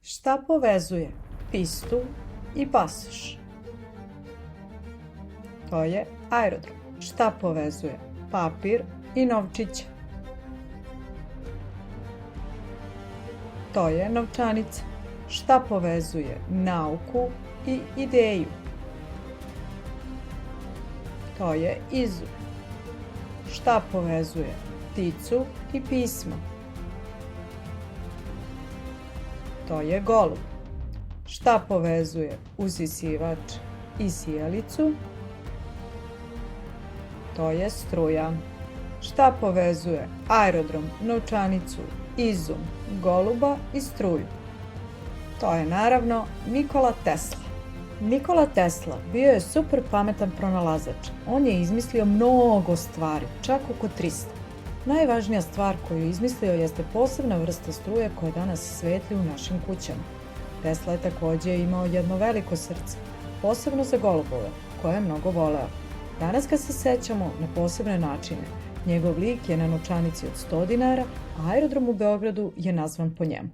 Šta povezuje pistu i pasoš? To je aerodrom. Šta povezuje papir i novčiće? To je novčanica. Šta povezuje nauku i ideju? To je izum. Šta povezuje pticu i pismo? To je golub. Šta povezuje usisivač i sijalicu? To je struja. Šta povezuje aerodrom, novčanicu, izum, goluba i struju? To je naravno Nikola Tesla. Nikola Tesla bio je super pametan pronalazač. On je izmislio mnogo stvari, čak oko 300. Najvažnija stvar koju je izmislio jeste posebna vrsta struje koja danas svetli u našim kućama. Tesla je takođe imao jedno veliko srce, posebno za golubove, koje je mnogo voleo. Danas ga se sećamo na posebne načine. Njegov lik je na novčanici od 100 dinara, a aerodrom u Beogradu je nazvan po njemu.